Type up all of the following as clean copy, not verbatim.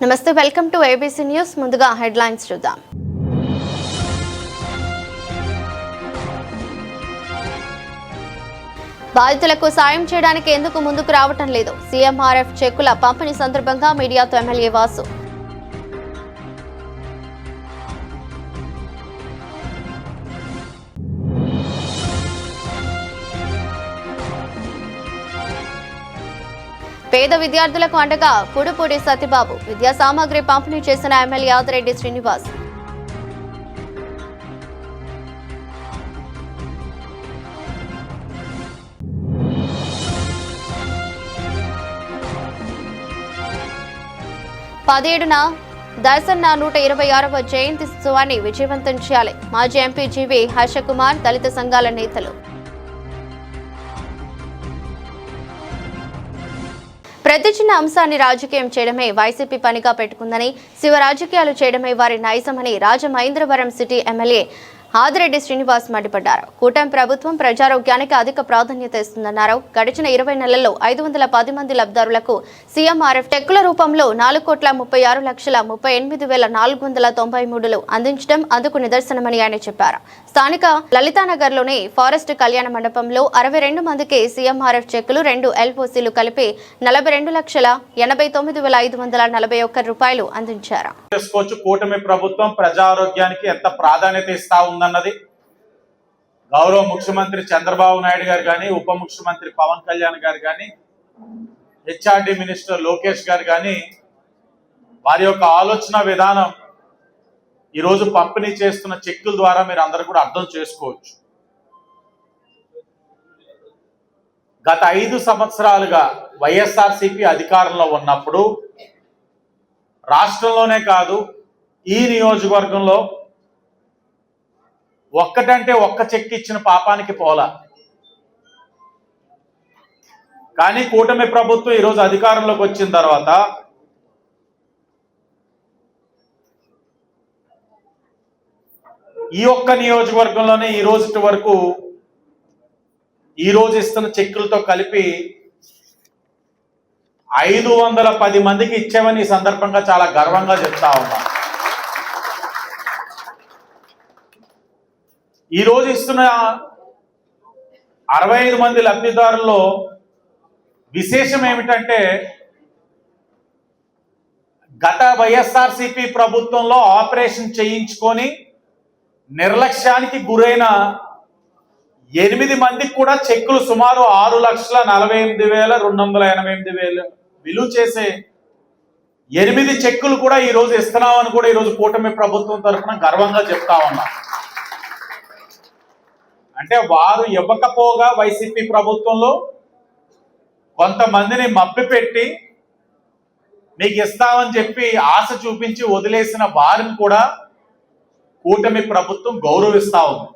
నమస్తే, welcome to ABC news. ముందుగా headlines చూద్దాం. బాధితులకు సాయం చేయడానికి ఎందుకు ముందుకు రావటం లేదు? సీఎంఆర్ఎఫ్ చెక్కుల పంపిణీ సందర్భంగా మీడియాతో ఎమ్మెల్యే వాసు. పేద విద్యార్థులకు అండగా కుడుపూడి సత్యబాబు. విద్యా సామాగ్రి పంపిణీ చేసిన ఎమ్మెల్యే ఆదిరెడ్డి శ్రీనివాస్. పదిహేడున దర్శన్న 126వ జయంతి ఉత్సవాన్ని విజయవంతం చేయాలి. మాజీ ఎంపీ జీవి హర్షకుమార్, దళిత సంఘాల నేతలు. ప్రతి చిన్న అంశాన్ని రాజకీయం చేయడమే వైసీపీ పనిగా పెట్టుకుందని, శివ రాజకీయాలు చేయడమే వారి నైజమని రాజమహేంద్రవరం సిటీ ఎమ్మెల్యే ఆదిరెడ్డి శ్రీనివాస్ మండిపడ్డారు. కూటమి ప్రభుత్వం ప్రజారోగ్యానికి అధిక ప్రాధాన్యత ఇస్తుందన్నారు. గడిచిన 20 నెలల్లో 510 మంది లబ్ధిదారులకు సీఎంఆర్ఎఫ్ చెక్కుల రూపంలో 4,36,38,493 అందించడం అందుకు నిదర్శనమని ఆయన చెప్పారు. స్థానిక లలితానగర్లోని ఫారెస్ట్ కళ్యాణ మండపంలో 62 మందికి సీఎంఆర్ఎఫ్ చెక్కులు 2 ఎల్ఓసీలు కలిపి 42,89,541 రూపాయలు అందించారు. కూటమి ప్రభుత్వం ప్రజారోగ్యానికి ఎంత ప్రాధాన్యత ఇస్తా ఉందన్నది గౌరవ ముఖ్యమంత్రి చంద్రబాబు నాయుడు గారు కానీ, ఉప ముఖ్యమంత్రి పవన్ కళ్యాణ్ గారు కానీ, హెచ్ఆర్డి మినిస్టర్ లోకేష్ గారు కానీ వారి యొక్క ఆలోచన విధానం ఈరోజు పంపిణీ చేస్తున్న చెక్కుల ద్వారా మీరు అందరూ కూడా అర్థం చేసుకోవచ్చు. గత 5 సంవత్సరాలుగా వైఎస్ఆర్సీపీ అధికారంలో ఉన్నప్పుడు రాష్ట్రంలోనే కాదు ఈ నియోజకవర్గంలో ఒక్కటంటే ఒక్క చెక్ ఇచ్చిన పాపానికి పోలా. కానీ కూటమి ప్రభుత్వం ఈరోజు అధికారంలోకి వచ్చిన తర్వాత ఈ ఒక్క నియోజకవర్గంలోనే ఈ రోజు వరకు ఈరోజు ఇస్తున్న చెక్కులతో కలిపి 510 మందికి ఇచ్చామని ఈ సందర్భంగా చాలా గర్వంగా చెప్తా ఉన్నా. ఈరోజు ఇస్తున్న 65 మంది లబ్ధిదారుల్లో విశేషం ఏమిటంటే, గత వైఎస్ఆర్సీపీ ప్రభుత్వంలో ఆపరేషన్ చేయించుకొని నిర్లక్ష్యానికి గురైన 8 మందికి కూడా చెక్కులు సుమారు 6,48,288 విలువ చేసే 8 చెక్కులు కూడా ఈరోజు ఇస్తున్నామని కూడా ఈరోజు కూటమి ప్రభుత్వం తరఫున గర్వంగా చెప్తా ఉన్నా. అంటే వారు ఇవ్వకపోగా వైసీపీ ప్రభుత్వంలో కొంతమందిని మభ్యపెట్టి మీకు ఇస్తామని చెప్పి ఆశ చూపించి వదిలేసిన వారిని కూడా కూటమి ప్రభుత్వం గౌరవిస్తా ఉంది.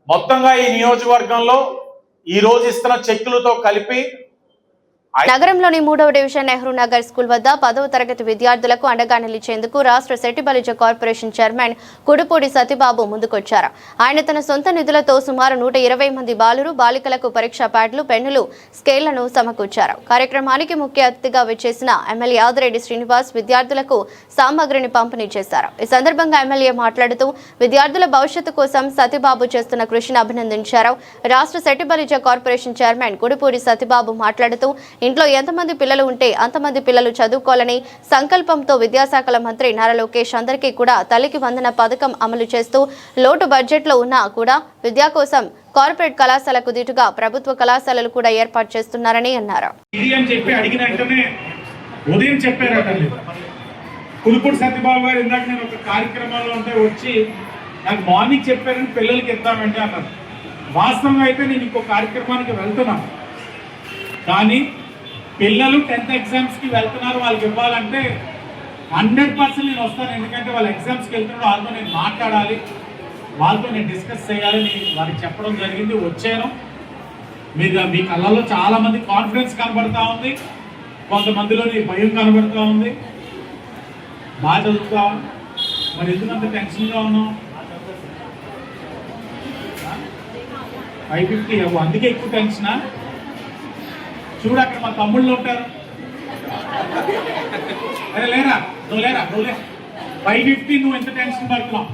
మొత్తంగా ఈ నియోజకవర్గంలో ఈ రోజు ఇస్తున్న చెక్కులతో కలిపి నగరంలోని 3వ డివిజన్ నెహ్రూ నగర్ స్కూల్ వద్ద 10వ తరగతి విద్యార్థులకు అండగా నిలిచేందుకు రాష్ట్ర సెట్టి బలిజ కార్పొరేషన్ చైర్మన్ కుడుపూడి సత్యబాబు ముందుకొచ్చారు. ఆయన తన సొంత నిధులతో సుమారు 120 మంది బాలురు బాలికలకు పరీక్షా ప్యాడ్లు, పెన్నులు, స్కేళ్లను సమకూర్చారు. కార్యక్రమానికి ముఖ్య అతిథిగా విచ్చేసిన ఎమ్మెల్యే ఆదిరెడ్డి శ్రీనివాస్ విద్యార్థులకు సామగ్రిని పంపిణీ చేశారు. ఈ సందర్భంగా ఎమ్మెల్యే మాట్లాడుతూ విద్యార్థుల భవిష్యత్తు కోసం సత్యబాబు చేస్తున్న కృషిని అభినందించారు. రాష్ట్ర సెట్టి బలిజ కార్పొరేషన్ చైర్మన్ కుడుపూడి సత్యబాబు మాట్లాడుతూ ఇంట్లో ఎంతమంది పిల్లలు ఉంటే అంతమంది పిల్లలు చదువుకోవాలని సంకల్పంతో విద్యాశాఖల మంత్రి నారా లోకేష్ అందరికీ కూడా తల్లికి వందన పథకం అమలు చేస్తూ లోటు బడ్జెట్లో ఉన్నా కూడా విద్యా కోసం కార్పొరేట్ కళాశాలకు దీటుగా ప్రభుత్వ కళాశాలలు కూడా ఏర్పాటు చేస్తున్నారని అన్నారు. కులుపూడి సత్యబాబు గారు ఇందాక నేను ఒక కార్యక్రమంలో ఉంటే వచ్చి నాకు మార్నింగ్ చెప్పారని పిల్లలకి ఇద్దామంటే అన్నారు. వాస్తవంగా అయితే నేను ఇంకో కార్యక్రమానికి వెళ్తున్నాను, కానీ పిల్లలు 10th ఎగ్జామ్స్కి వెళ్తున్నారు, వాళ్ళకి ఇవ్వాలంటే 100% నేను వస్తాను. ఎందుకంటే వాళ్ళ ఎగ్జామ్స్కి వెళ్తున్నారు, వాళ్ళతో నేను మాట్లాడాలి, వాళ్ళతో నేను డిస్కస్ చేయాలని వారికి చెప్పడం జరిగింది. వచ్చాను. మీ కళ్ళల్లో చాలామంది కాన్ఫిడెన్స్ కనబడతా ఉంది, కొంతమందిలోని భయం కనబడతా ఉంది. బాగా చదువుతా, మరి ఎందుకంత టెన్షన్గా ఉన్నాం? 550 అందుకే ఎక్కువ టెన్షనా? చూడు అక్కడ మా తమ్ముళ్ళు ఉంటారు, అరే లేరా నువ్వు లే 550 నువ్వు ఎంత టెన్షన్ పడుతున్నావు,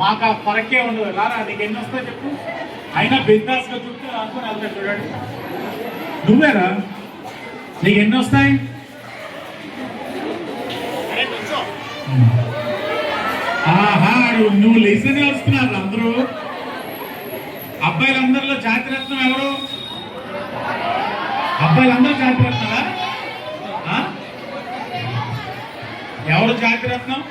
మాకు ఆ ఫరకే ఉండదు. రారా నీకు ఎన్ని వస్తాయి చెప్పు, అయినా బిజినెస్ గా చుట్టూ అనుకుని వెళ్తాడు చూడండి. నువ్వేరా నీకు ఎన్ని వస్తాయి? ఆహా నువ్వు లేసనే వస్తున్నారు అందరూ. అబ్బాయిలందరిలో జాతిరత్నం ఎవరు? అబ్బాయిలందరూ జాతిరత్నాలా? ఎవరు జాతిరత్నం?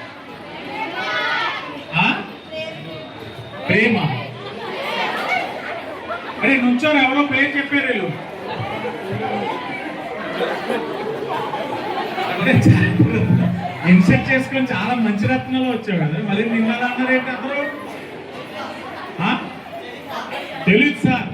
ప్రేమ. అరే నుంచోరు, ఎవరో పేరు చెప్పారు వీళ్ళు. ఇన్సెట్ చేసుకొని చాలా మంచి రత్నాలు వచ్చావు కదా, మళ్ళీ నిన్న అన్నారేంటి అందరూ? తెలియదు సార్.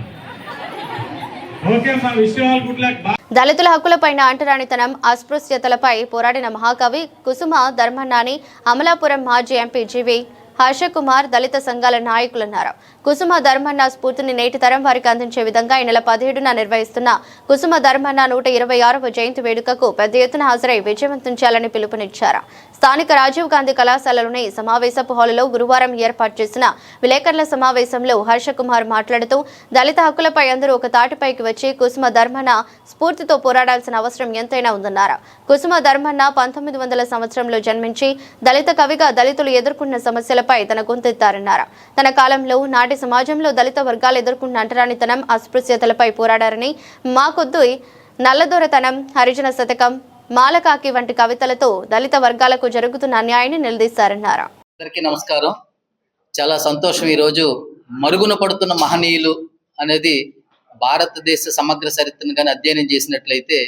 ఓకే మా విషయాలు గుడ్ లక్. దళితుల హక్కులపైన అంటరానితనం, అస్పృశ్యతలపై పోరాడిన మహాకవి కుసుమ ధర్మన్నాని అమలాపురం మాజీ ఎంపీ జీవి హర్షకుమార్ దళిత సంఘాల నాయకులన్నారు. కుసుమ ధర్మన్న స్ఫూర్తిని నేటి తరం వారికి అందించే విధంగా ఈ నెల 17న నిర్వహిస్తున్న కుసుమ ధర్మన్న 126వ జయంతి వేడుకకు పెద్ద ఎత్తున హాజరై విజయవంతం చేయాలని పిలుపునిచ్చారు. స్థానిక రాజీవ్ గాంధీ కళాశాలలోని సమావేశపు హాలులో గురువారం ఏర్పాటు చేసిన విలేకరుల సమావేశంలో హర్షకుమార్ మాట్లాడుతూ దళిత హక్కులపై అందరూ ఒక తాటిపైకి వచ్చి కుసుమ ధర్మన్న స్ఫూర్తితో పోరాడాల్సిన అవసరం ఎంతైనా ఉందన్నారు. కుసుమ ధర్మన్న 1900 సంవత్సరంలో జన్మించి దళిత కవిగా దళితులు ఎదుర్కొన్న సమస్యలపై తన గొంతెత్తారన్నారు. తన కాలంలో నాటి సమాజంలో దళిత వర్గాలు ఎదుర్కొన్న అంటరానితనం, అస్పృశ్యతలపై పోరాడారని, మాకొద్దు నల్లదొరతనం, హరిజన శతకం, మాలకాకి వంటి కవితలతో దళిత వర్గాలకు జరుగుతున్న అన్యాయాన్ని నిలదీశారన్నారు. అందరికీ నమస్కారం. చాలా సంతోషం. ఈరోజు మరుగున పడుతున్న మహనీయులు అనేది భారతదేశ సమగ్ర చరిత్రను కానీ అధ్యయనం చేసినట్లయితే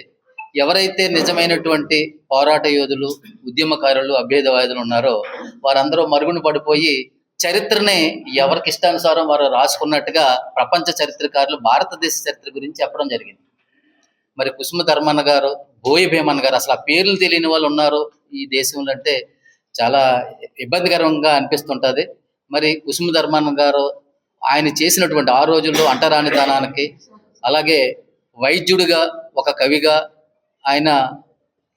ఎవరైతే నిజమైనటువంటి పోరాట యోధులు, ఉద్యమకారులు, అభ్యుదయవాదులు ఉన్నారో వారందరూ మరుగున పడిపోయి చరిత్రని ఎవరికి ఇష్టానుసారం వారు రాసుకున్నట్టుగా ప్రపంచ చరిత్రకారులు భారతదేశ చరిత్ర గురించి చెప్పడం జరిగింది. మరి కుసుమ ధర్మన్న గారు, బోయి భీమన్న గారు, అసలు ఆ పేర్లు తెలియని వాళ్ళు ఉన్నారు ఈ దేశంలో అంటే చాలా ఇబ్బందికరంగా అనిపిస్తుంటుంది. మరి కుసుమ ధర్మన్న గారు ఆయన చేసినటువంటి ఆ రోజుల్లో అంటరానితనానికి, అలాగే వైద్యుడిగా, ఒక కవిగా ఆయన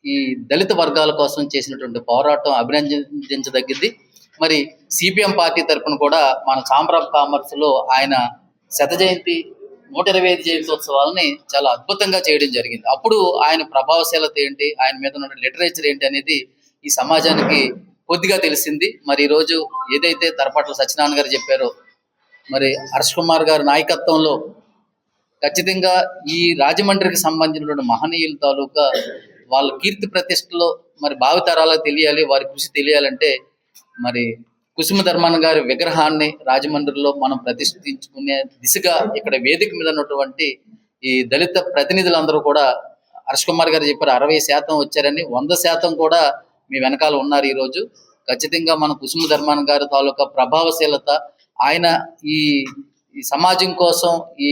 ఈ దళిత వర్గాల కోసం చేసినటువంటి పోరాటం అభినందించదగ్గింది. మరి సిపిఎం పార్టీ తరఫున కూడా మన ఛాంబర్ ఆఫ్ కామర్స్లో ఆయన 125 జయంత్యోత్సవాలని చాలా అద్భుతంగా చేయడం జరిగింది. అప్పుడు ఆయన ప్రభావశీలత ఏంటి, ఆయన మీద ఉన్న లిటరేచర్ ఏంటి అనేది ఈ సమాజానికి కొద్దిగా తెలిసింది. మరి ఈరోజు ఏదైతే తరపట్ల సత్యనారాయణ గారు చెప్పారో, మరి హర్ష్ కుమార్ గారి నాయకత్వంలో ఖచ్చితంగా ఈ రాజమండ్రికి సంబంధించినటువంటి మహనీయుల తాలూకా వాళ్ళ కీర్తి ప్రతిష్టలో మరి భావితరాలకు తెలియాలి, వారి కృషి తెలియాలంటే మరి కుసుమ ధర్మన్న గారి విగ్రహాన్ని రాజమండ్రిలో మనం ప్రతిష్ఠించుకునే దిశగా ఇక్కడ వేదిక మీద ఉన్నటువంటి ఈ దళిత ప్రతినిధులందరూ కూడా హర్ష్ కుమార్ గారు చెప్పారు 60% వచ్చారని, 100% కూడా మీ వెనకాల ఉన్నారు. ఈరోజు ఖచ్చితంగా మన కుసుమ ధర్మన్న గారి తాలూకా ప్రభావశీలత, ఆయన ఈ సమాజం కోసం, ఈ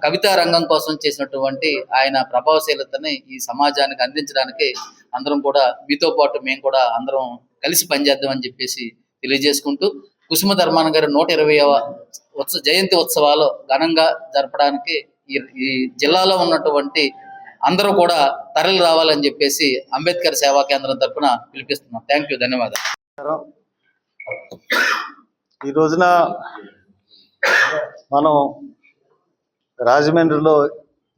కవితా రంగం కోసం చేసినటువంటి ఆయన ప్రభావశీలతని ఈ సమాజానికి అందించడానికి అందరం కూడా మీతో పాటు మేము కూడా అందరం కలిసి పనిచేద్దామని చెప్పేసి తెలియజేసుకుంటూ, కుసుమ ధర్మన్న గారి 120వ జయంతి ఉత్సవాలు ఘనంగా జరపడానికి ఈ జిల్లాలో ఉన్నటువంటి అందరూ కూడా తరలి రావాలని చెప్పేసి అంబేద్కర్ సేవా కేంద్రం తరఫున పిలిపిస్తున్నాం. థ్యాంక్ యూ, ధన్యవాదాలు. ఈ రోజున మనం రాజమండ్రిలో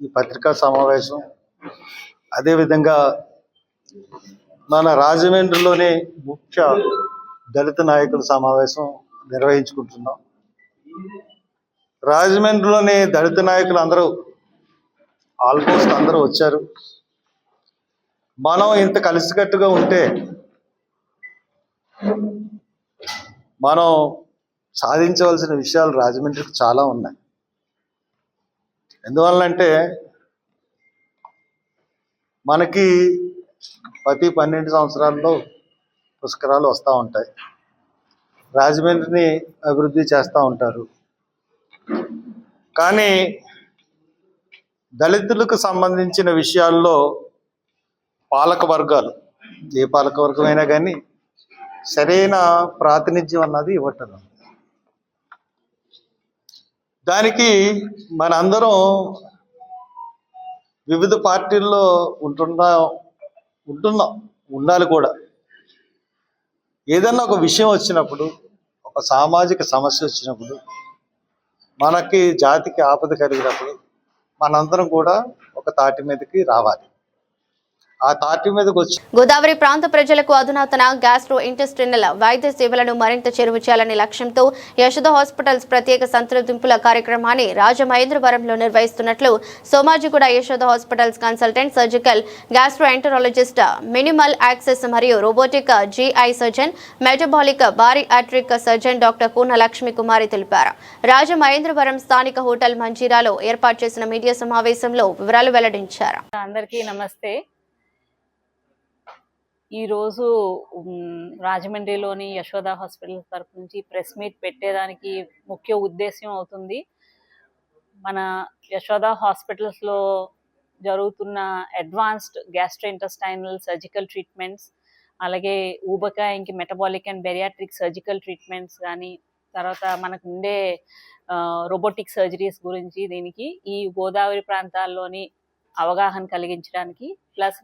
ఈ పత్రికా సమావేశం, అదేవిధంగా మన రాజమండ్రిలోని ముఖ్య దళిత నాయకుల సమావేశం నిర్వహించుకుంటున్నాం. రాజమండ్రిలోని దళిత నాయకులు అందరూ ఆల్మోస్ట్ అందరూ వచ్చారు. మనం ఇంత కలిసికట్టుగా ఉంటే మనం సాధించవలసిన విషయాలు రాజమండ్రికి చాలా ఉన్నాయి. ఎందువల్లంటే మనకి ప్రతి 12 సంవత్సరాల్లో పుష్కరాలు వస్తూ ఉంటాయి, రాజమండ్రిని అభివృద్ధి చేస్తూ ఉంటారు. కానీ దళితులకు సంబంధించిన విషయాల్లో పాలక వర్గాలు, ఏ పాలక వర్గమైనా కానీ సరైన ప్రాతినిధ్యం అన్నది ఇవ్వటం. దానికి మనందరం వివిధ పార్టీల్లో ఉంటున్నాం, ఉంటున్నాం, ఉండాలి కూడా. ఏదన్నా ఒక విషయం వచ్చినప్పుడు, ఒక సామాజిక సమస్య వచ్చినప్పుడు, మనకి జాతికి ఆపద కలిగినప్పుడు మనందరం కూడా ఒక తాటి మీదకి రావాలి. ఆ తాటి మీదకి వచ్చి గోదావరి ప్రాంత ప్రజలకు అధునాతన గ్యాస్ట్రో ఇంటెస్టినల్ వైద్య సేవలను మరింత చేరువ చేయాలనే లక్ష్యంతో యశోద హాస్పిటల్స్ ప్రత్యేక సంప్రదింపుల కార్యక్రమాన్ని రాజమహేంద్రవరంలో నిర్వహిస్తున్నట్లు Somajiguda Yashoda hospitals consultant surgical gastroenterologist minimal access మరియు robotic GI surgeon metabolic bariatric surgeon doctor Koona Lakshmi Kumari తెలిపారు. రాజమహేంద్రవరం స్థానిక హోటల్ మంజీరాలో ఏర్పాటు చేసిన మీడియా సమావేశంలో వివరాలు వెల్లడించారు. అందరికీ నమస్తే. ఈరోజు రాజమండ్రిలోని యశోద హాస్పిటల్ తరపు నుంచి ప్రెస్ మీట్ పెట్టేదానికి ముఖ్య ఉద్దేశం అవుతుంది. మన యశోద హాస్పిటల్స్లో జరుగుతున్న అడ్వాన్స్డ్ గ్యాస్ట్రోఇంటెస్టైనల్ సర్జికల్ ట్రీట్మెంట్స్, అలాగే ఊబకాయంకి metabolic and bariatric surgical treatments కానీ, తర్వాత మనకు ఉండే రోబోటిక్ సర్జరీస్ గురించి దీనికి ఈ గోదావరి ప్రాంతాల్లోని అవగాహన కలిగించడానికి, ప్లస్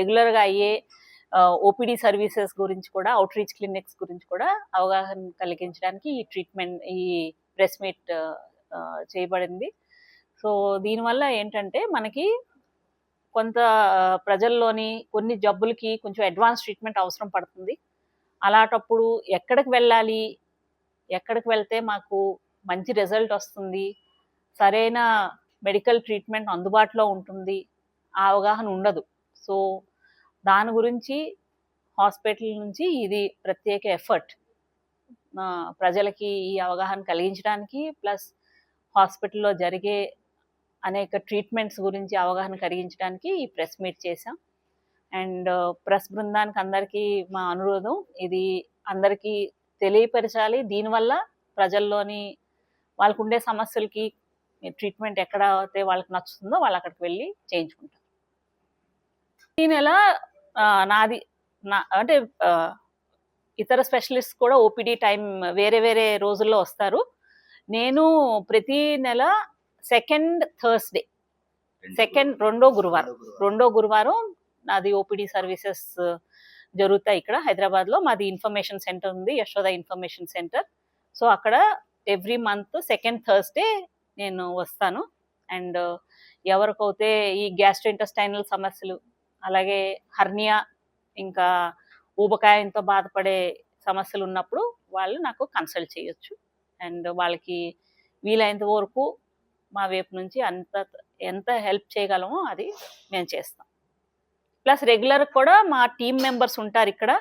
రెగ్యులర్గా అయ్యే ఓపీడీ సర్వీసెస్ గురించి కూడా, అవుట్ రీచ్ క్లినిక్స్ గురించి కూడా అవగాహన కలిగించడానికి ఈ ట్రీట్మెంట్, ఈ ప్రెస్ మీట్ చేయబడింది. సో దీనివల్ల ఏంటంటే మనకి కొంత ప్రజల్లోని కొన్ని జబ్బులకి కొంచెం అడ్వాన్స్ ట్రీట్మెంట్ అవసరం పడుతుంది. అలాంటప్పుడు ఎక్కడికి వెళ్ళాలి, ఎక్కడికి వెళ్తే మాకు మంచి రిజల్ట్ వస్తుంది, సరైన మెడికల్ ట్రీట్మెంట్ అందుబాటులో ఉంటుంది, ఆ అవగాహన ఉండదు. సో దాని గురించి హాస్పిటల్ నుంచి ఇది ప్రత్యేక ఎఫర్ట్ ప్రజలకి ఈ అవగాహన కలిగించడానికి, ప్లస్ హాస్పిటల్లో జరిగే అనేక ట్రీట్మెంట్స్ గురించి అవగాహన కలిగించడానికి ఈ ప్రెస్ మీట్ చేశాం. అండ్ ప్రెస్ బృందానికి అందరికీ మా అనురోధం, ఇది అందరికీ తెలియపరచాలి. దీనివల్ల ప్రజల్లోని వాళ్ళకు ఉండే సమస్యలకి ట్రీట్మెంట్ ఎక్కడ అయితే వాళ్ళకి నచ్చుతుందో వాళ్ళు అక్కడికి వెళ్ళి చేయించుకుంటారు. ఈ నెల అంటే ఇతర స్పెషలిస్ట్ కూడా ఓపీడీ టైం వేరే వేరే రోజుల్లో వస్తారు. నేను ప్రతి నెల సెకండ్ థర్స్డే, రెండో గురువారం నాది ఓపీడీ సర్వీసెస్ జరుగుతాయి. ఇక్కడ హైదరాబాద్లో మాది ఇన్ఫర్మేషన్ సెంటర్ ఉంది, యశోద ఇన్ఫర్మేషన్ సెంటర్. సో అక్కడ ఎవ్రీ మంత్ సెకండ్ థర్స్డే నేను వస్తాను. అండ్ ఎవరికైతే ఈ గ్యాస్ట్రోఇంటెస్టైనల్ సమస్యలు, అలాగే హర్నియా, ఇంకా ఊబకాయంతో బాధపడే సమస్యలు ఉన్నప్పుడు వాళ్ళు నాకు కన్సల్ట్ చేయొచ్చు. అండ్ వాళ్ళకి వీలైనంత వరకు మా వైపు నుంచి ఎంత హెల్ప్ చేయగలమో అది మేము చేస్తాం. ప్లస్ రెగ్యులర్ కూడా మా టీం మెంబర్స్ ఉంటారు ఇక్కడ.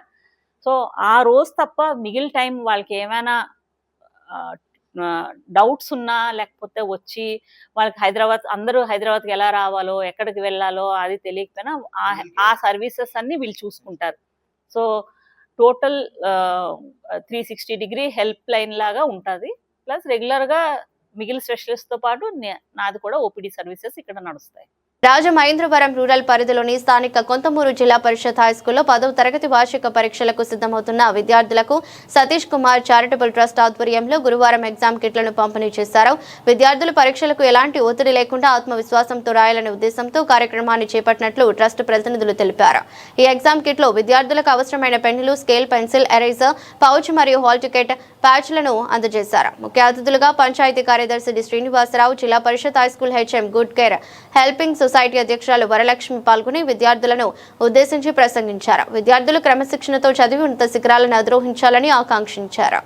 సో ఆ రోజు తప్ప మిగిలిన టైం వాళ్ళకి ఏమైనా డౌట్స్ ఉన్నా, లేకపోతే వచ్చి వాళ్ళకి అందరూ హైదరాబాద్కి ఎలా రావాలో, ఎక్కడికి వెళ్ళాలో అది తెలియకపోయినా ఆ సర్వీసెస్ అన్ని వీళ్ళు చూసుకుంటారు. So total 360 degree help line లాగా ఉంటుంది. ప్లస్ రెగ్యులర్గా మిగిలిన స్పెషలిస్ట్తో పాటు నాది కూడా ఓపీడీ సర్వీసెస్ ఇక్కడ నడుస్తాయి. రాజమహేంద్రవరం రూరల్ పరిధిలోని స్థానిక కొంతమూరు జిల్లా పరిషత్ హైస్కూల్లో 10వ తరగతి వార్షిక పరీక్షలకు సిద్ధమవుతున్న విద్యార్థులకు సతీష్ కుమార్ చారిటబుల్ ట్రస్ట్ ఆధ్వర్యంలో గురువారం ఎగ్జామ్ కిట్లను పంపిణీ చేశారు. విద్యార్థులు పరీక్షలకు ఎలాంటి ఒత్తిడి లేకుండా ఆత్మవిశ్వాసంతో రాయాలనే ఉద్దేశంతో కార్యక్రమాన్ని చేపట్టినట్లు ట్రస్ట్ ప్రతినిధులు తెలిపారు. ఈ ఎగ్జామ్ కిట్లో విద్యార్థులకు అవసరమైన పెన్నులు, స్కేల్, పెన్సిల్, ఎరేజర్, పౌచ్ మరియు హాల్ టికెట్ ప్యాచ్లను అందజేశారు. ముఖ్య అతిథులుగా పంచాయతీ కార్యదర్శి D Srinivasarao, Zilla Parishad high school HM good care helping society అధ్యక్షురాలు వరలక్ష్మి పాల్గొని విద్యార్థులను ఉద్దేశించి ప్రసంగించారు. విద్యార్థులు క్రమశిక్షణతో చదివి ఉన్నత శిఖరాలను అధిరోహించాలని ఆకాంక్షించారు.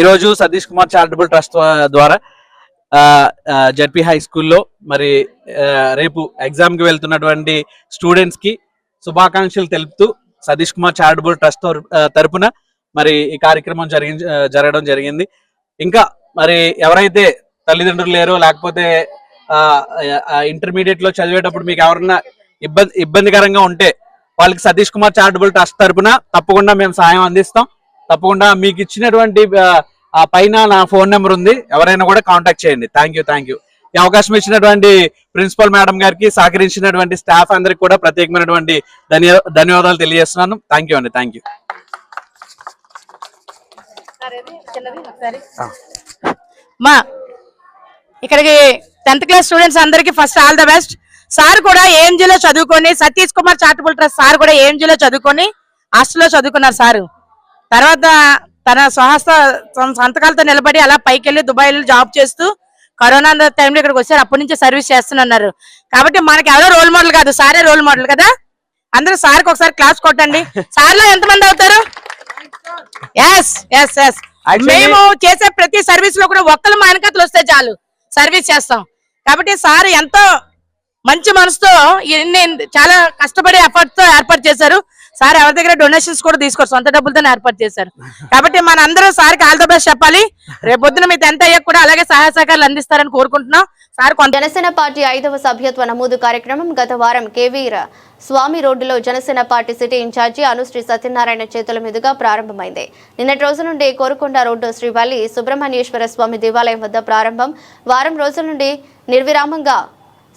ఈరోజు సతీష్ కుమార్ చారిటబుల్ ట్రస్ట్ ద్వారా జెడ్పీ హై స్కూల్లో మరి రేపు ఎగ్జామ్ కి వెళ్తున్నటువంటి స్టూడెంట్స్ కి శుభాకాంక్షలు తెలుపుతూ సతీష్ కుమార్ చారిటబుల్ ట్రస్ట్ తరపున మరి ఈ కార్యక్రమం జరగడం జరిగింది. ఇంకా మరి ఎవరైతే తల్లిదండ్రులు లేరో, లేకపోతే ఇంటర్మీడియట్ లో చదివేటప్పుడు మీకు ఎవరన్నా ఇబ్బందికరంగా ఉంటే వాళ్ళకి సతీష్ కుమార్ చారిటబుల్ ట్రస్ట్ తరపున తప్పకుండా మేము సాయం అందిస్తాం. తప్పకుండా మీకు ఇచ్చినటువంటి ఆ పైన నా ఫోన్ నెంబర్ ఉంది, ఎవరైనా కూడా కాంటాక్ట్ చేయండి. Thank you. ఈ అవకాశం ఇచ్చినటువంటి ప్రిన్సిపల్ మేడం గారికి, సహకరించినటువంటి స్టాఫ్ అందరికి కూడా ప్రత్యేకమైనటువంటి ధన్యవాదాలు తెలియజేస్తున్నాను. Thank you. ఇక్కడికి 10th క్లాస్ స్టూడెంట్స్ అందరికి first all the best. Sir కూడా ఏఎంజీలో చదువుకొని, Satish Kumar charitable trust sir కూడా ఏఎంజీలో చదువుకొని హాస్టల్లో చదువుకున్నారు సారు. తర్వాత తన స్వహస్త సంతకాలతో నిలబడి అలా పైకి వెళ్ళి దుబాయ్లో జాబ్ చేస్తూ కరోనా టైంలో ఇక్కడికి వచ్చారు. అప్పటి నుంచి సర్వీస్ చేస్తున్నారు. కాబట్టి మనకి ఎవరో రోల్ మోడల్ కాదు, సారే రోల్ మోడల్ కదా. అందరూ సార్కి ఒకసారి క్లాస్ కొట్టండి. సార్లో ఎంతమంది అవుతారు? Yes yes yes. మేము చేసే ప్రతి సర్వీస్ లో కూడా ఒక్కరు మా వెనకతలు వస్తే చాలు, సర్వీస్ చేస్తాం. కాబట్టి సార్ ఎంతో మంచి మనసుతో చాలా కష్టపడి ఎఫర్ట్ తో ఏర్పాటు చేశారు. సార్ ఎవరి దగ్గర డొనేషన్స్ కూడా తీసుకోరు, సొంత డబ్బులతో ఏర్పాటు చేశారు. కాబట్టి మన అందరూ సార్కి ఆల్ ద బెస్ట్ చెప్పాలి. రేపు పొద్దున మీ 10th అయ్యాక కూడా అలాగే సహాయ సహకారాలు అందిస్తారని కోరుకుంటున్నాం. సార్ జనసేన పార్టీ 5వ సభ్యత్వ నమోదు కార్యక్రమం గత వారం కేవీర స్వామి రోడ్డులో Janasena party city incharge Anusri Satyanarayana చేతుల మీదుగా ప్రారంభమైంది. నిన్నటి రోజు నుండి కోరుకొండ రోడ్డు శ్రీ వల్లి సుబ్రహ్మణ్యేశ్వర స్వామి దేవాలయం వద్ద ప్రారంభం. వారం రోజుల నుండి నిర్విరామంగా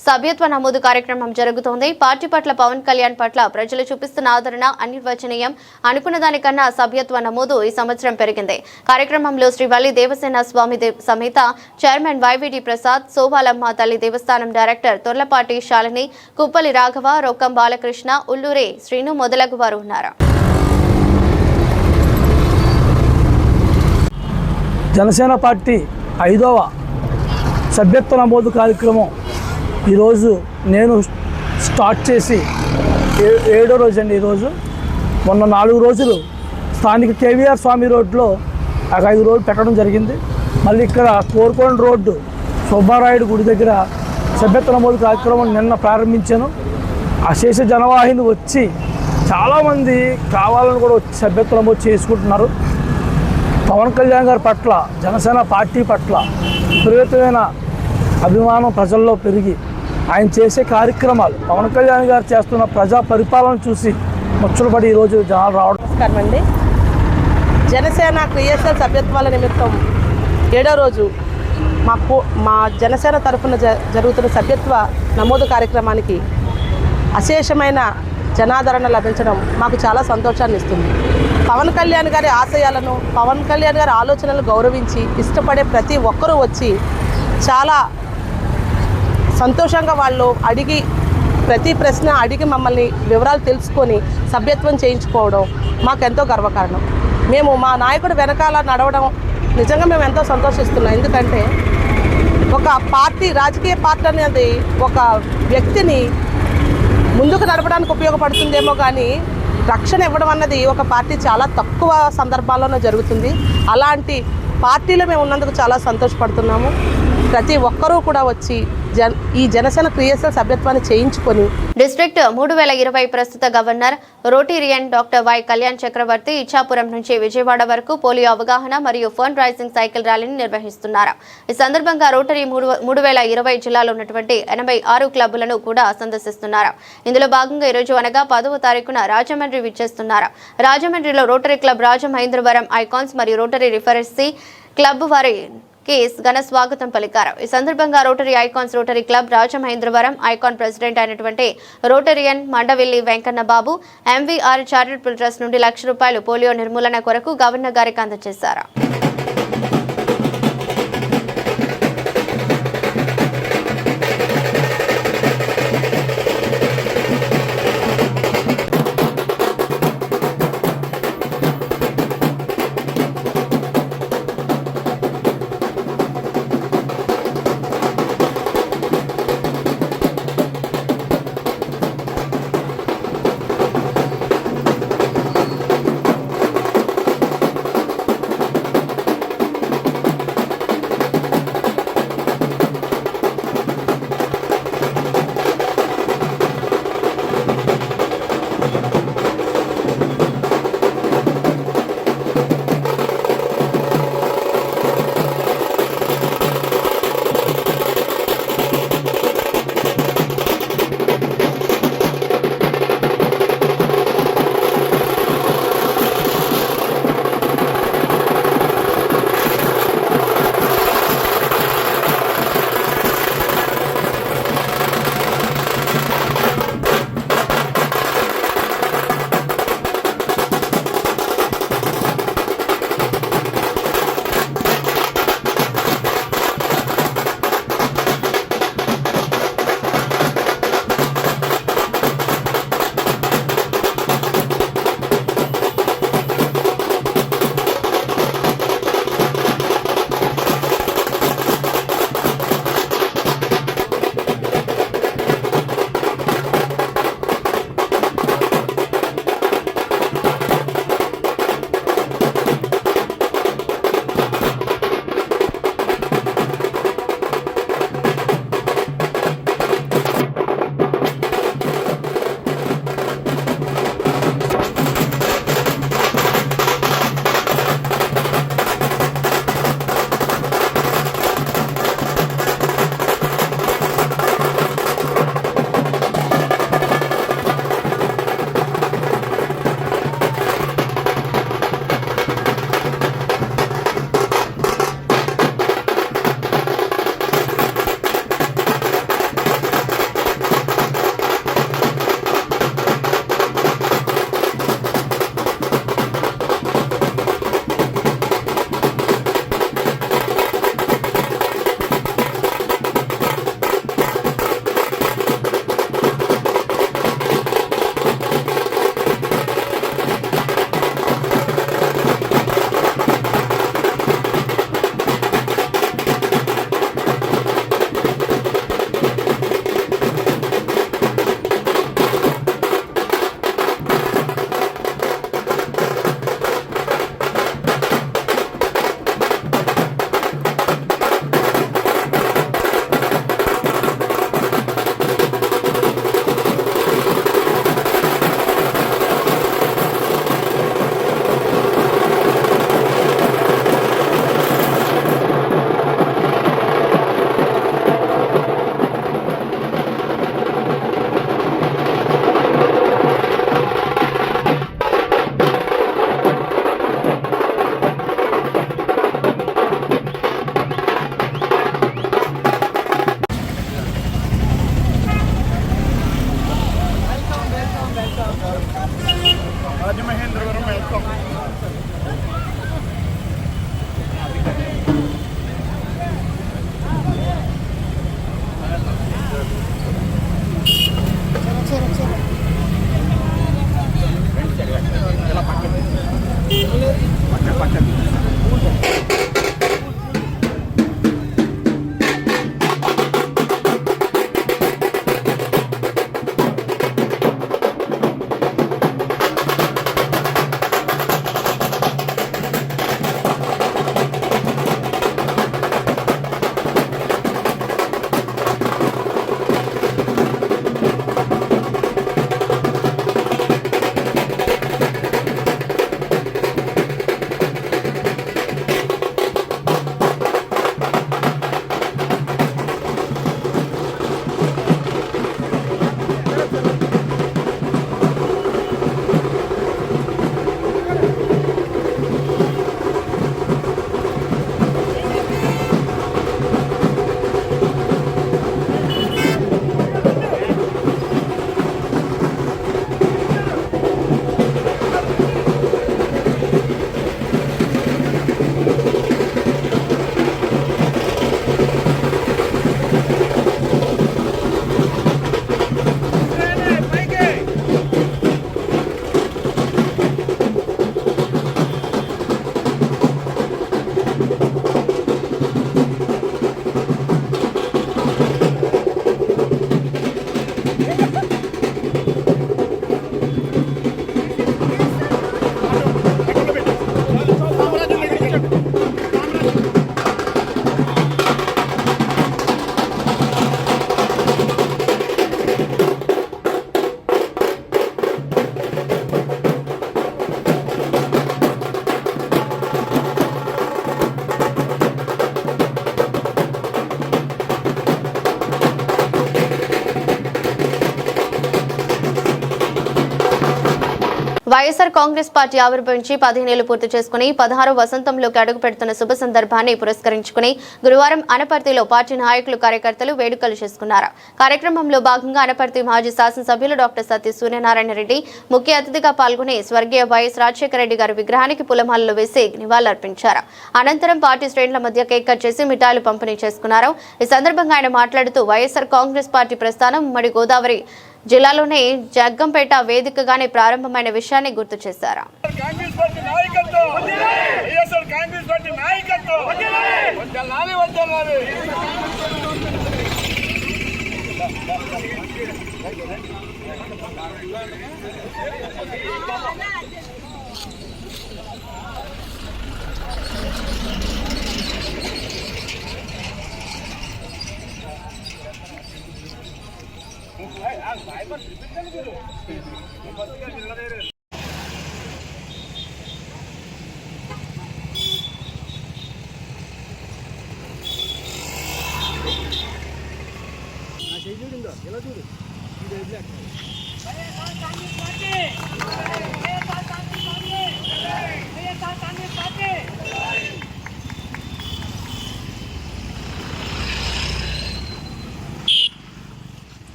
సభ్యత్వ నమోదు కార్యక్రమం జరుగుతోంది. పార్టీ పట్ల పవన్ కళ్యాణ్ పట్ల ప్రజలు చూపిస్తున్న ఆదరణ అనిర్వచనీయం. అనుకున్న దానికన్నా సభ్యత్వ నమోదు ఈ సంవత్సరం పెరిగింది. కార్యక్రమంలో శ్రీ వల్లి దేవసేన స్వామి సమేత చైర్మన్ వైవిడి ప్రసాద్, సోవాలమ్మ తల్లి దేవస్థానం డైరెక్టర్ తొర్లపాటి శాలిని, కుప్పలి రాఘవ, రొక్కం బాలకృష్ణ, ఉల్లూరే శ్రీను మొదలగు వారు ఉన్నారు. జనసేన పార్టీ 5వ సభ్యత్వ నమోదు కార్యక్రమం ఈరోజు నేను స్టార్ట్ చేసి 7వ రోజు అండి. ఈరోజు మొన్న 4 రోజులు స్థానిక కేవీఆర్ స్వామి రోడ్లో 5 రోజులు పెట్టడం జరిగింది. మళ్ళీ ఇక్కడ కోరుకొండ రోడ్డు సుబ్బారాయుడు గుడి దగ్గర సభ్యత్వ నమోదు కార్యక్రమం నిన్న ప్రారంభించాను. అశేష జనవాహిని వచ్చి చాలామంది కావాలని కూడా వచ్చి సభ్యత్వ నమోదు చేసుకుంటున్నారు. పవన్ కళ్యాణ్ గారి పట్ల, జనసేన పార్టీ పట్ల విపరీతమైన అభిమానం ప్రజల్లో పెరిగి ఆయన చేసే కార్యక్రమాలు, పవన్ కళ్యాణ్ గారు చేస్తున్న ప్రజా పరిపాలన చూసి ముచ్చటపడి ఈరోజు జనాలు రావడం. నమస్కారం అండి. జనసేన క్రియేషన్ సభ్యత్వాల నిమిత్తం 7వ రోజు మా జనసేన తరఫున జరుగుతున్న సభ్యత్వ నమోదు కార్యక్రమానికి అశేషమైన జనాదరణ లభించడం మాకు చాలా సంతోషాన్ని ఇస్తుంది. పవన్ కళ్యాణ్ గారి ఆశయాలను, పవన్ కళ్యాణ్ గారి ఆలోచనలను గౌరవించి ఇష్టపడే ప్రతి ఒక్కరూ వచ్చి చాలా సంతోషంగా వాళ్ళు అడిగి, ప్రతి ప్రశ్న అడిగి మమ్మల్ని వివరాలు తెలుసుకొని సభ్యత్వం చేయించుకోవడం మాకెంతో గర్వకారణం. మేము మా నాయకుడు వెనకాల నడవడం నిజంగా మేము ఎంతో సంతోషిస్తున్నాం. ఎందుకంటే ఒక పార్టీ, రాజకీయ పార్టీ అనేది ఒక వ్యక్తిని ముందుకు నడపడానికి ఉపయోగపడుతుందేమో కానీ రక్షణ ఇవ్వడం అన్నది ఒక పార్టీ చాలా తక్కువ సందర్భాల్లోనే జరుగుతుంది. అలాంటి పార్టీలో మేము ఉన్నందుకు చాలా సంతోషపడుతున్నాము. ప్రతి ఒక్కరూ కూడా వచ్చి ఈ జనసేన క్రియేషన్ సభ్యత్వాన్ని చేయించుకొని. డిస్ట్రిక్ట్ 3020 ప్రస్తుత governor rotarian doctor Y Kalyan Chakravarthi Ichchapuram నుంచి విజయవాడ వరకు పోలియో అవగాహన మరియు ఫండ్ రైజింగ్ సైకిల్ ర్యాలీని నిర్వహిస్తున్నారు. ఈ సందర్భంగా రోటరీ 3020 జిల్లాలో ఉన్నటువంటి 86 క్లబ్లను కూడా సందర్శిస్తున్నారు. ఇందులో భాగంగా ఈరోజు అనగా 10వ తారీఖున రాజమండ్రి విచ్చేస్తున్నారు. రాజమండ్రిలో రోటరీ క్లబ్ రాజమహేంద్రవరం ఐకాన్స్ మరియు రోటరీ రిఫరెన్సీ క్లబ్ వారి ఘన స్వాగతం పలికారు. ఈ సందర్భంగా rotary icons rotary club Rajamahendravaram icon president అయినటువంటి రోటరియన్ మండవిల్లి వెంకన్న బాబు ఎంవీఆర్ చారిటబుల్ ట్రస్ట్ నుండి ₹1,00,000 పోలియో నిర్మూలన కొరకు గవర్నర్ గారికి అందజేశారు. వైఎస్ఆర్ కాంగ్రెస్ పార్టీ ఆవిర్భవించి 15 ఏళ్లు పూర్తి చేసుకుని 16వ వసంతంలోకి అడుగు పెడుతున్న శుభ సందర్భాన్ని పురస్కరించుకుని గురువారం అనపర్తిలో పార్టీ నాయకులు కార్యకర్తలు వేడుకలు చేసుకున్నారు. కార్యక్రమంలో భాగంగా అనపర్తి మాజీ శాసనసభ్యులు డాక్టర్ సత్య సూర్యనారాయణ రెడ్డి ముఖ్య అతిథిగా పాల్గొని స్వర్గీయ వైఎస్ రాజశేఖర రెడ్డి గారి విగ్రహానికి పూలమాలలు వేసి నివాళులర్పించారు. అనంతరం పార్టీ శ్రేణుల మధ్య కేక్ కట్ చేసి మిఠాయిలు పంపిణీ చేసుకున్నారు. ఈ సందర్భంగా ఆయన మాట్లాడుతూ వైఎస్ఆర్ కాంగ్రెస్ పార్టీ ప్రస్థానం ఉమ్మడి గోదావరి జిల్లాలోనే జగ్గంపేట వేదికగానే ప్రారంభమైన విషయాన్ని గుర్తు చేశారు.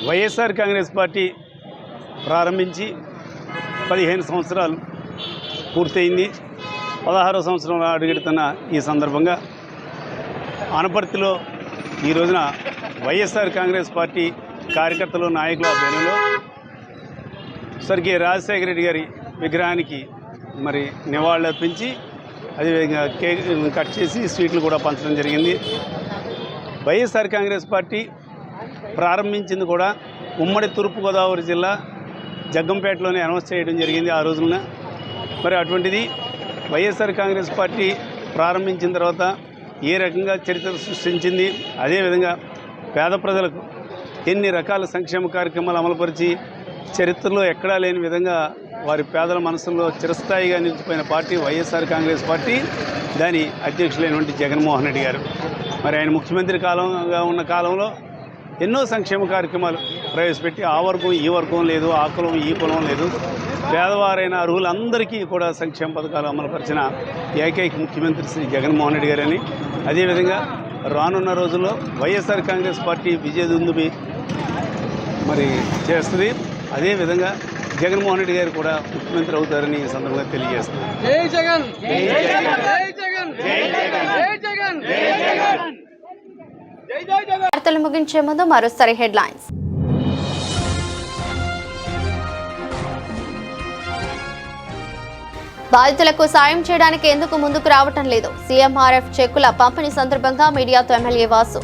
వైఎస్ఆర్ కాంగ్రెస్ పార్టీ ప్రారంభించి 15 సంవత్సరాలు పూర్తయింది. 16వ సంవత్సరంలో అడుగెడుతున్న ఈ సందర్భంగా అనపర్తిలో ఈ రోజున వైఎస్ఆర్ కాంగ్రెస్ పార్టీ కార్యకర్తలు నాయకుల ఆధ్వర్యంలో స్వర్గీయ రాజశేఖర రెడ్డి గారి విగ్రహానికి మరి నివాళులర్పించి అదేవిధంగా కేక్ కట్ చేసి స్వీట్లు కూడా పంచడం జరిగింది. వైఎస్ఆర్ కాంగ్రెస్ పార్టీ ప్రారంభించింది కూడా ఉమ్మడి తూర్పుగోదావరి జిల్లా జగ్గంపేటలోనే అనౌన్స్ చేయడం జరిగింది ఆ రోజున. మరి అటువంటిది వైఎస్ఆర్ కాంగ్రెస్ పార్టీ ప్రారంభించిన తర్వాత ఏ రకంగా చరిత్ర సృష్టించింది, అదేవిధంగా పేద ప్రజలకు ఎన్ని రకాల సంక్షేమ కార్యక్రమాలు అమలుపరిచి చరిత్రలో ఎక్కడా లేని విధంగా వారి పేదల మనసుల్లో చిరస్థాయిగా నిలిచిపోయిన పార్టీ వైఎస్ఆర్ కాంగ్రెస్ పార్టీ, దాని అధ్యక్షులైనటువంటి జగన్మోహన్ రెడ్డి గారు. మరి ఆయన ముఖ్యమంత్రి కాలంగా ఉన్న కాలంలో ఎన్నో సంక్షేమ కార్యక్రమాలు ప్రవేశపెట్టి ఆ వర్గం ఈ వర్గం లేదు, ఆ కులం ఈ కులం లేదు, పేదవారైన అర్హులందరికీ కూడా సంక్షేమ పథకాలు అమలుపరిచిన ఏకైక ముఖ్యమంత్రి శ్రీ జగన్మోహన్ రెడ్డి గారని, అదేవిధంగా రానున్న రోజుల్లో వైఎస్ఆర్ కాంగ్రెస్ పార్టీ విజయదుందుబి మరి చేస్తుంది. అదేవిధంగా జగన్మోహన్ రెడ్డి గారు కూడా ముఖ్యమంత్రి అవుతారని ఈ సందర్భంగా తెలియజేస్తున్నారు. జై జగన్, జై జగన్, జై జగన్, జై జగన్, జై జగన్. వార్తలు ముగించే ముందు మరోసారి హెడ్లైన్స్. బాధితులకు సాయం చేయడానికి ఎందుకు ముందుకు రావటం లేదు? సీఎంఆర్ఎఫ్ చెక్కుల పంపిణీ సందర్భంగా మీడియాతో ఎమ్మెల్యే వాసు.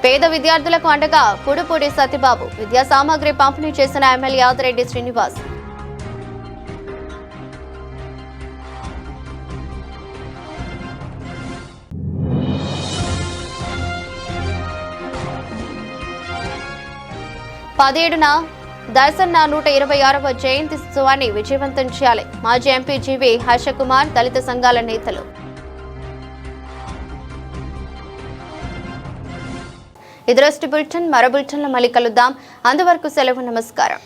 పేద విద్యార్థులకు అండగా కుడుపూడి సత్యబాబు. విద్యా సామాగ్రి పంపిణీ చేసిన ఎమ్మెల్యే ఆదిరెడ్డి శ్రీనివాస్. పదేడున దర్శన్న 126వ జయంతి ఉత్సవాన్ని విజయవంతం చేయాలి. మాజీ ఎంపీ జీవి హర్షకుమార్, దళిత సంఘాల నేతలు. ఇది రోజు బులెటిన్. మరో బులెటిన్లో మళ్ళీ కలుద్దాం. అంతవరకు సెలవు. నమస్కారం.